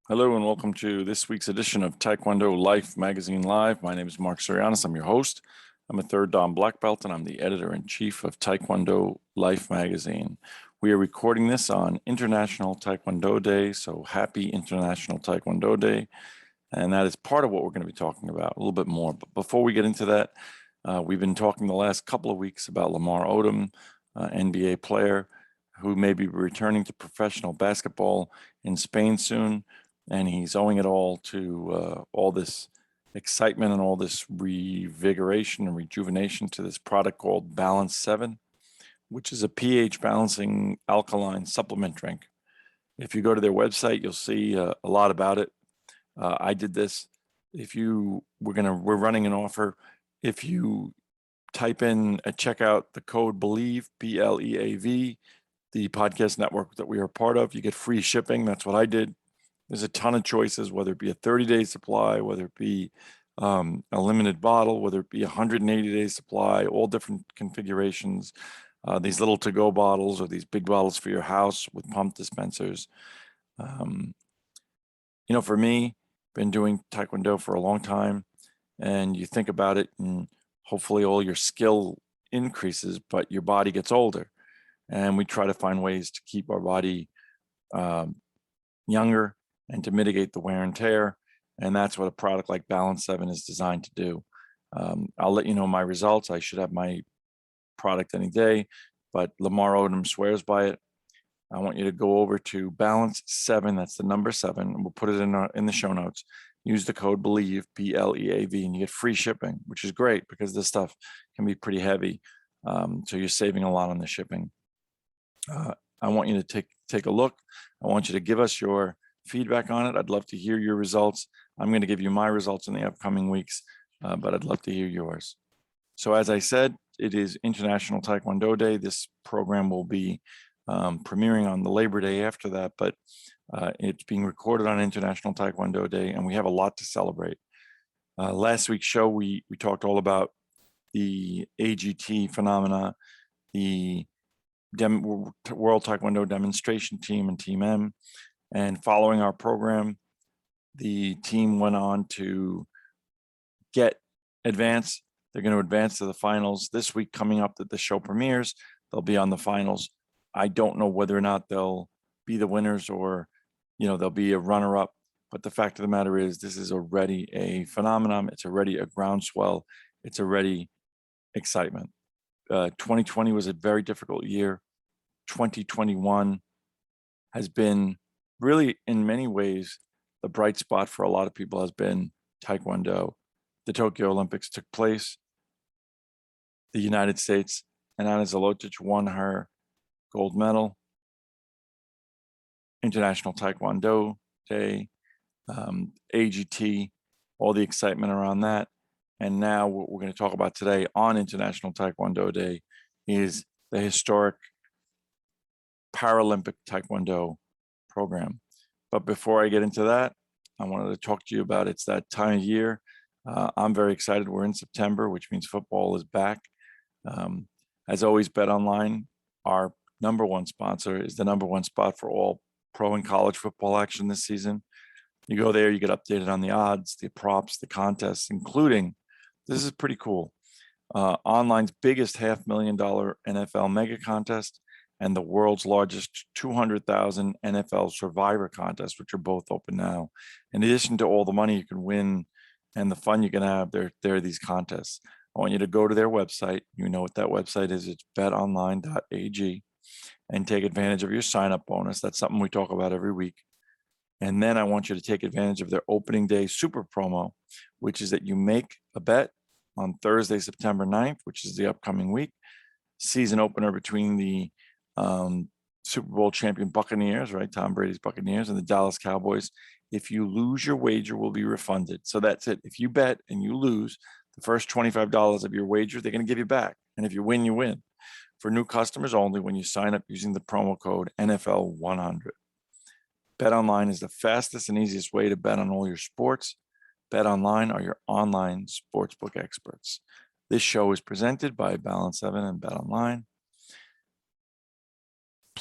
Hello and welcome to this week's edition of Taekwondo Life Magazine Live. My name is Marc Zirogiannis. I'm your host. I'm a third Dan black belt and I'm the editor-in-chief of Taekwondo Life Magazine. We are recording this on International Taekwondo Day, so happy International Taekwondo Day. And that is part of what we're going to be talking about, a little bit more. But before we get into that, we've been talking the last couple of weeks about Lamar Odom, NBA player, who may be returning to professional basketball in Spain soon. And he's owing it all to all this excitement and all this revigoration and rejuvenation to this product called Balance 7, which is a pH balancing alkaline supplement drink. If you go to their website, you'll see a lot about it. I did this. We're running an offer. If you type in at checkout the code BELIEVE, BLEAV, the podcast network that we are part of, you get free shipping. That's what I did. There's a ton of choices, whether it be a 30-day supply, whether it be a limited bottle, whether it be a 180-day supply, all different configurations. These little to-go bottles or these big bottles for your house with pump dispensers. For me, been doing Taekwondo for a long time, and you think about it, and hopefully all your skill increases, but your body gets older. And we try to find ways to keep our body younger and to mitigate the wear and tear. And that's what a product like Balance 7 is designed to do. I'll let you know my results. I should have my product any day, but Lamar Odom swears by it. I want you to go over to Balance 7, that's the number 7. We'll put it in the show notes. Use the code BELIEVE, BLEAV, and you get free shipping, which is great because this stuff can be pretty heavy. So you're saving a lot on the shipping. I want you to take a look. I want you to give us your feedback on it. I'd love to hear your results. I'm going to give you my results in the upcoming weeks, but I'd love to hear yours. So as I said, it is International Taekwondo Day. This program will be premiering on the Labor Day after that, but it's being recorded on International Taekwondo Day, and we have a lot to celebrate. Last week's show, we talked all about the AGT phenomena, the World Taekwondo Demonstration Team and Team M. And following our program, the team went on to advance. They're going to advance to the finals this week coming up that the show premieres. They'll be on the finals. I don't know whether or not they'll be the winners or, they'll be a runner-up. But the fact of the matter is this is already a phenomenon. It's already a groundswell. It's already excitement. 2020 was a very difficult year. 2021 has been really, in many ways, the bright spot for a lot of people has been Taekwondo. The Tokyo Olympics took place. The United States and Anna Zalotic won her gold medal. International Taekwondo Day, AGT, all the excitement around that. And now what we're going to talk about today on International Taekwondo Day is the historic Paralympic Taekwondo program. But before I get into that, I wanted to talk to you about it's that time of year. I'm very excited. We're in September, which means football is back. As always, BetOnline, our number one sponsor, is the number one spot for all pro and college football action this season. You go there, you get updated on the odds, the props, the contests, including, this is pretty cool, online's biggest $500,000 NFL mega contest and the world's largest 200,000 NFL Survivor contest, which are both open now. In addition to all the money you can win and the fun you can have, there are these contests. I want you to go to their website. You know what that website is. It's betonline.ag, and take advantage of your sign-up bonus. That's something we talk about every week. And then I want you to take advantage of their opening day super promo, which is that you make a bet on Thursday, September 9th, which is the upcoming week, season opener between the Super Bowl champion Buccaneers, right? Tom Brady's Buccaneers, and the Dallas Cowboys. If you lose, your wager will be refunded. So that's it. If you bet and you lose, the first $25 of your wager, they're going to give you back. And if you win, you win. For new customers only when you sign up using the promo code NFL100. BetOnline is the fastest and easiest way to bet on all your sports. BetOnline are your online sportsbook experts. This show is presented by Balance 7 and BetOnline.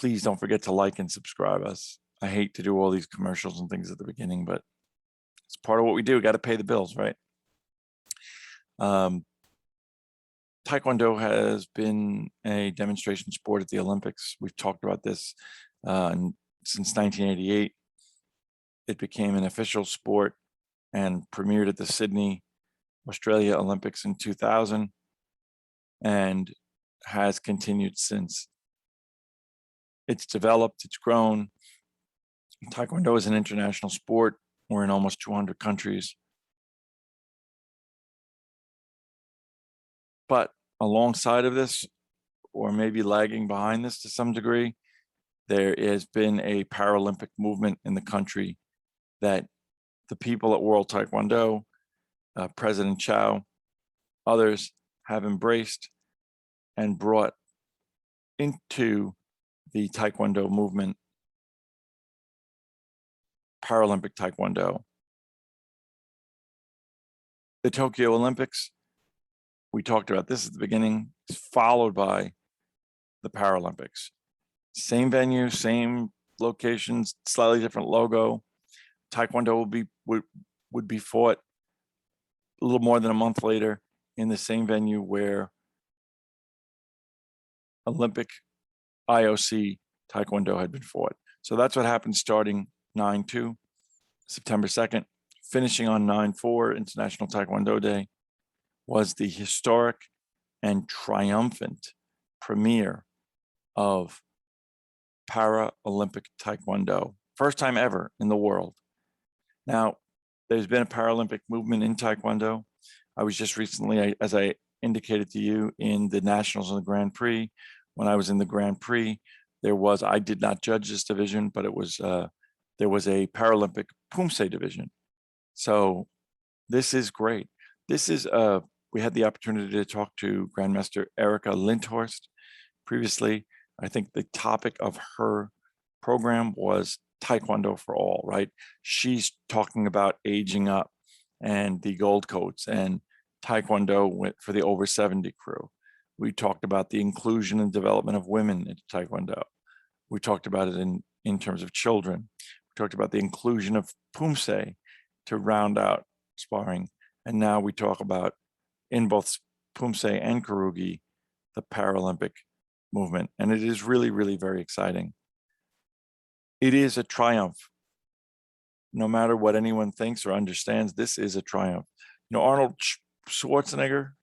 please don't forget to like and subscribe us. I hate to do all these commercials and things at the beginning, but it's part of what we do. Got to pay the bills, right? Taekwondo has been a demonstration sport at the Olympics. We've talked about this since 1988. It became an official sport and premiered at the Sydney, Australia Olympics in 2000 and has continued since. It's developed, it's grown. Taekwondo is an international sport. We're in almost 200 countries. But alongside of this, or maybe lagging behind this to some degree, there has been a Paralympic movement in the country that the people at World Taekwondo, President Chow, others have embraced and brought into the Taekwondo movement, Paralympic Taekwondo. The Tokyo Olympics, we talked about this at the beginning, is followed by the Paralympics. Same venue, same locations, slightly different logo. Taekwondo would be fought a little more than a month later in the same venue where Olympic IOC Taekwondo had been fought. So that's what happened starting 9/2, September 2nd, finishing on 9/4, International Taekwondo Day, was the historic and triumphant premiere of Paralympic Taekwondo. First time ever in the world. Now, there's been a Paralympic movement in Taekwondo. I was just recently, as I indicated to you, in the Nationals and the Grand Prix. When I was in the Grand Prix, I did not judge this division, but it was there was a Paralympic Poomsae division. So this is great. This is we had the opportunity to talk to Grandmaster Erica Lindhorst previously. I think the topic of her program was Taekwondo for all, right? She's talking about aging up and the gold coats and Taekwondo for the over 70 crew. We talked about the inclusion and development of women into Taekwondo. We talked about it in terms of children. We talked about the inclusion of Poomsae to round out sparring. And now we talk about, in both Poomsae and Karugi, the Paralympic movement. And it is really, really very exciting. It is a triumph. No matter what anyone thinks or understands, this is a triumph. You know, Arnold Schwarzenegger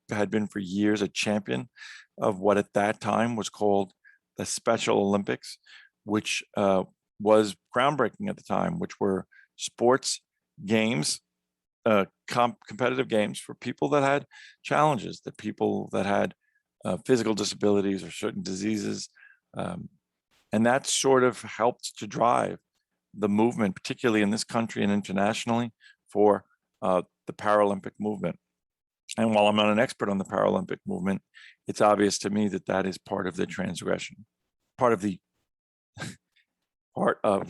had been for years a champion of what at that time was called the Special Olympics, which was groundbreaking at the time, which were sports games, competitive games for people that had challenges, that people that had physical disabilities or certain diseases. And that sort of helped to drive the movement, particularly in this country and internationally, for the Paralympic movement. And while I'm not an expert on the Paralympic movement, it's obvious to me that that is part of the transgression, part of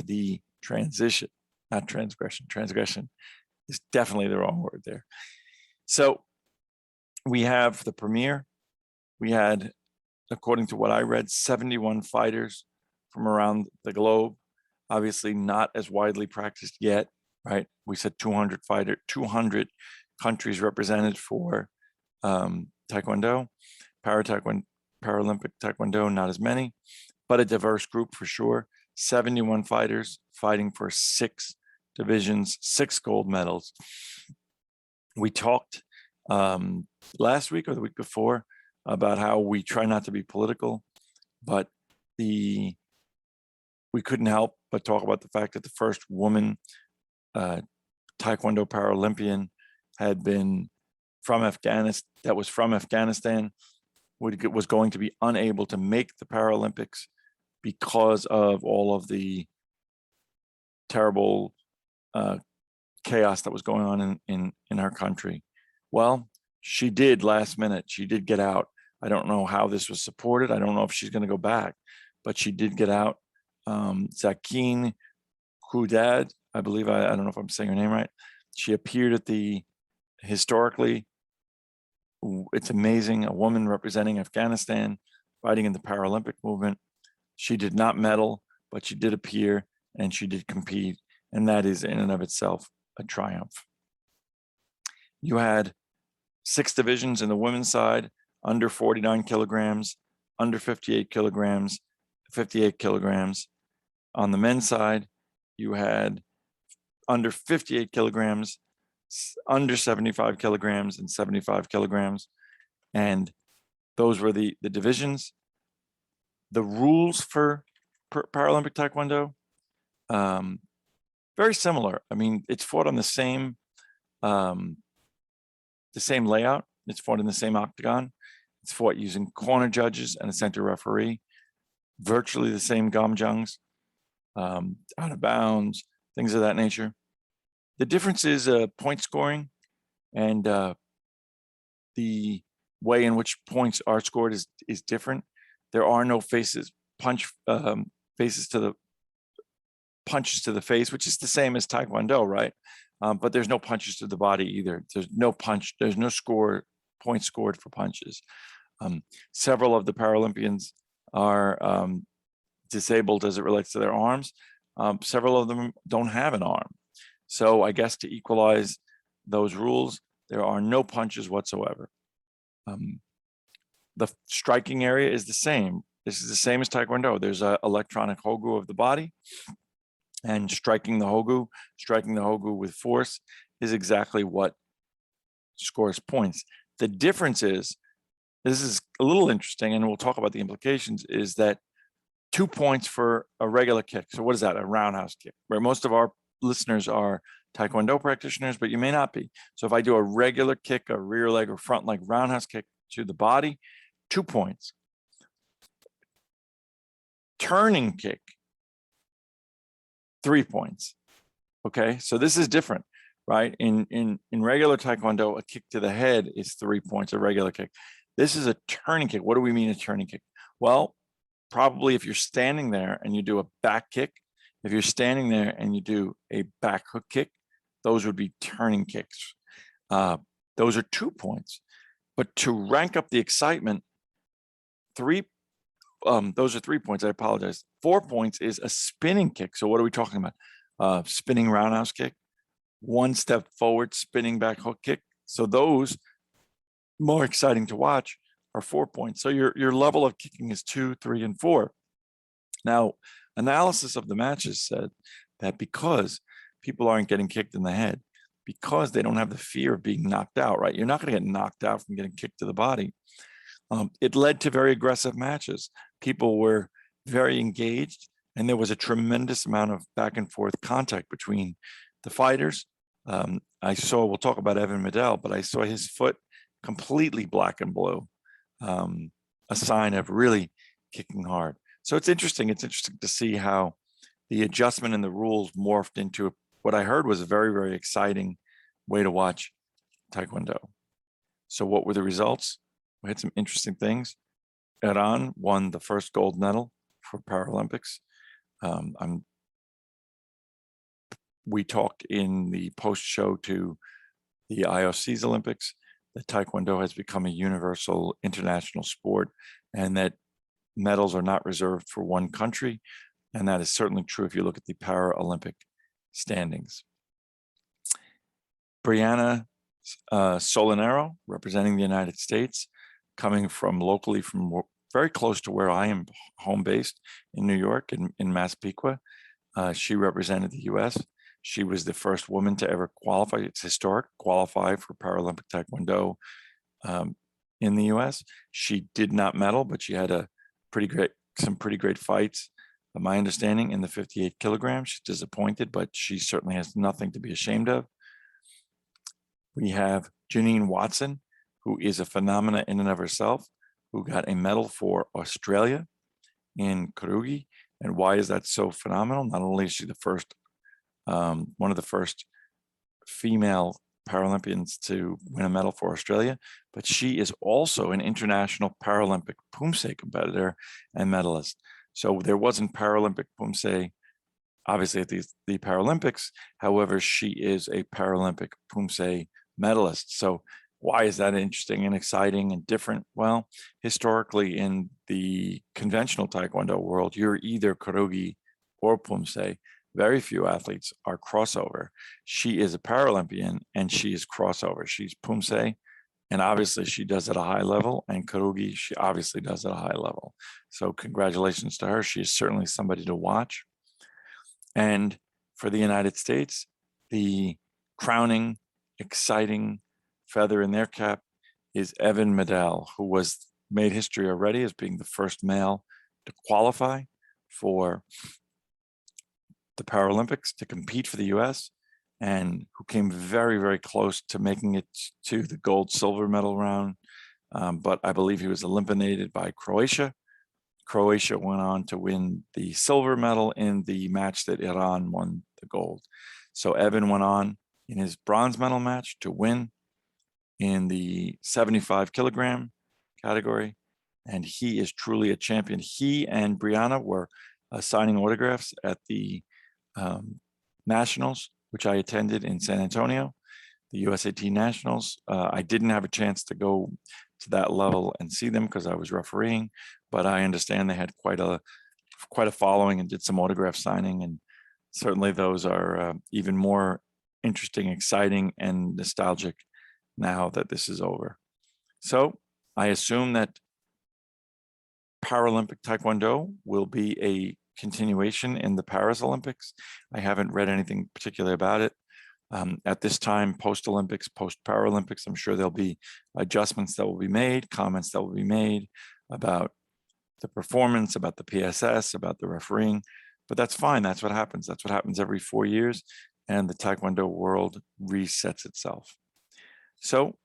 the transition, not transgression. Transgression is definitely the wrong word there. So we have the premiere. We had, according to what I read, 71 fighters from around the globe. Obviously not as widely practiced yet, right? We said 200 countries represented for Taekwondo, Parataekwondo, Paralympic Taekwondo, not as many, but a diverse group for sure. 71 fighters fighting for 6 divisions, 6 gold medals. We talked last week or the week before about how we try not to be political, but we couldn't help but talk about the fact that the first woman Taekwondo Paralympian had been from Afghanistan, was going to be unable to make the Paralympics because of all of the terrible chaos that was going on in our country. Well, she did last minute. She did get out. I don't know how this was supported. I don't know if she's going to go back, but she did get out. Zakin Khudad, I believe, I don't know if I'm saying her name right. She appeared at the historically It's amazing. A woman representing Afghanistan, fighting in the Paralympic movement. She did not medal, but she did appear and she did compete. And that is in and of itself a triumph. You had 6 divisions in the women's side, under 49 kilograms, under 58 kilograms, 58 kilograms. On the men's side, you had under 58 kilograms, under 75 kilograms, and 75 kilograms. And those were the divisions. The rules for Paralympic Taekwondo, very similar. I mean, it's fought on the same layout. It's fought in the same octagon. It's fought using corner judges and a center referee. Virtually the same gamjangs, out of bounds, things of that nature. The difference is point scoring, and the way in which points are scored is different. There are no faces to the punches to the face, which is the same as Taekwondo, right? But there's no punches to the body either. There's no point scored for punches. Several of the Paralympians are disabled as it relates to their arms. Several of them don't have an arm. So I guess to equalize those rules, there are no punches whatsoever. The striking area is the same. This is the same as Taekwondo. There's an electronic hogu of the body, and striking the hogu with force is exactly what scores points. The difference is, this is a little interesting, and we'll talk about the implications, is that 2 points for a regular kick. So what is that? A roundhouse kick, where most of our listeners are Taekwondo practitioners, but you may not be. So if I do a regular kick, a rear leg or front leg roundhouse kick to the body, 2 points. Turning kick, 3 points. Okay, so this is different, right? In regular Taekwondo, a kick to the head is 3 points, a regular kick. This is a turning kick. What do we mean a turning kick? Well, probably if you're standing there and you do a back kick, if you're standing there and you do a back hook kick, those would be turning kicks. Those are 2 points. But to rank up the excitement, those are 3 points. I apologize. 4 points is a spinning kick. So what are we talking about? Spinning roundhouse kick, 1 step forward, spinning back hook kick. So those, more exciting to watch, are 4 points. So your level of kicking is 2, 3, and 4. Now, analysis of the matches said that because people aren't getting kicked in the head, because they don't have the fear of being knocked out, right? You're not going to get knocked out from getting kicked to the body. It led to very aggressive matches. People were very engaged, and there was a tremendous amount of back and forth contact between the fighters. We'll talk about Evan Medell, but I saw his foot completely black and blue, a sign of really kicking hard. So it's interesting. It's interesting to see how the adjustment in the rules morphed into what I heard was a very, very exciting way to watch Taekwondo. So what were the results? We had some interesting things. Iran won the first gold medal for Paralympics. We talked in the post-show to the IOC's Olympics that Taekwondo has become a universal international sport, and that medals are not reserved for one country. And that is certainly true if you look at the Paralympic standings. Brianna Salinaro, representing the United States, coming from locally from very close to where I am home based in New York, in Massapequa. She represented the US. She was the first woman to ever qualify. It's historic, qualify for Paralympic Taekwondo in the US. She did not medal, but she had some pretty great fights. My understanding, in the 58 kilograms, she's disappointed, but she certainly has nothing to be ashamed of. We have Janine Watson, who is a phenomena in and of herself, who got a medal for Australia in Karugi. And why is that so phenomenal? Not only is she the first, one of the first female Paralympians to win a medal for Australia, but she is also an international Paralympic Pumse competitor and medalist. So there wasn't Paralympic Pumse, obviously, at the Paralympics. However, she is a Paralympic Pumse medalist. So Why is that interesting and exciting and different? Well, historically in the conventional Taekwondo world, you're either Kurogi or Pumse. Very few athletes are crossover. She is a Paralympian and she is crossover. She's Pumse, and obviously she does at a high level, and Kurogi, she obviously does at a high level. So congratulations to her. She is certainly somebody to watch. And for the United States, the crowning, exciting feather in their cap is Evan Medell, who was made history already as being the first male to qualify for the Paralympics to compete for the US, and who came very, very close to making it to the gold silver medal round. But I believe he was eliminated by Croatia. Croatia went on to win the silver medal in the match that Iran won the gold. So Evan went on in his bronze medal match to win in the 75 kilogram category, and he is truly a champion. He and Brianna were signing autographs at the Nationals, which I attended in San Antonio, the USAT Nationals. I didn't have a chance to go to that level and see them because I was refereeing, but I understand they had quite a following and did some autograph signing, and certainly those are even more interesting, exciting, and nostalgic now that this is over. So I assume that Paralympic Taekwondo will be a continuation in the Paris Olympics. I haven't read anything particular about it. At this time, post-Olympics, post-Paralympics, I'm sure there'll be adjustments that will be made, comments that will be made about the performance, about the PSS, about the refereeing, but that's fine. That's what happens. That's what happens every 4 years, and the Taekwondo world resets itself. So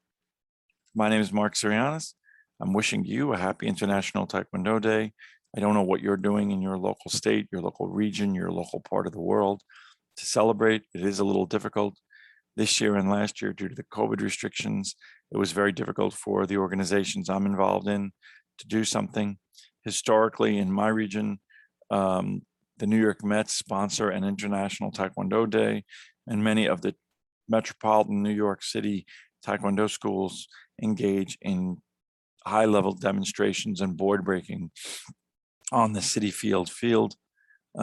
my name is Marc Zirogiannis. I'm wishing you a happy International Taekwondo Day. I don't know what you're doing in your local state, your local region, your local part of the world to celebrate. It is a little difficult this year and last year due to the COVID restrictions. It was very difficult for the organizations I'm involved in to do something. Historically, in my region, the New York Mets sponsor an International Taekwondo Day, and many of the metropolitan New York City Taekwondo schools engage in high-level demonstrations and board breaking on the city field.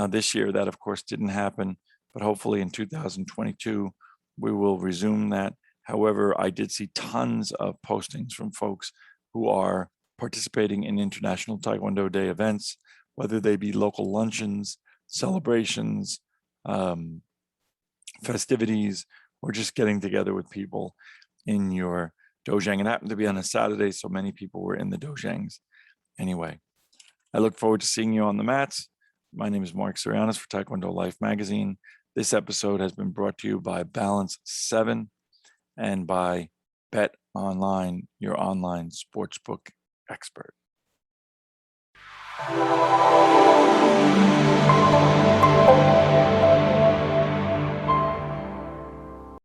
This year, that of course didn't happen, but hopefully in 2022, we will resume that. However, I did see tons of postings from folks who are participating in International Taekwondo Day events, whether they be local luncheons, celebrations, festivities, or just getting together with people in your dojang. It happened to be on a Saturday, so many people were in the dojangs. Anyway, I look forward to seeing you on the mats. My name is Marc Zirogiannis for Taekwondo Life Magazine. This episode has been brought to you by Balance 7 and by Bet Online, your online sportsbook expert.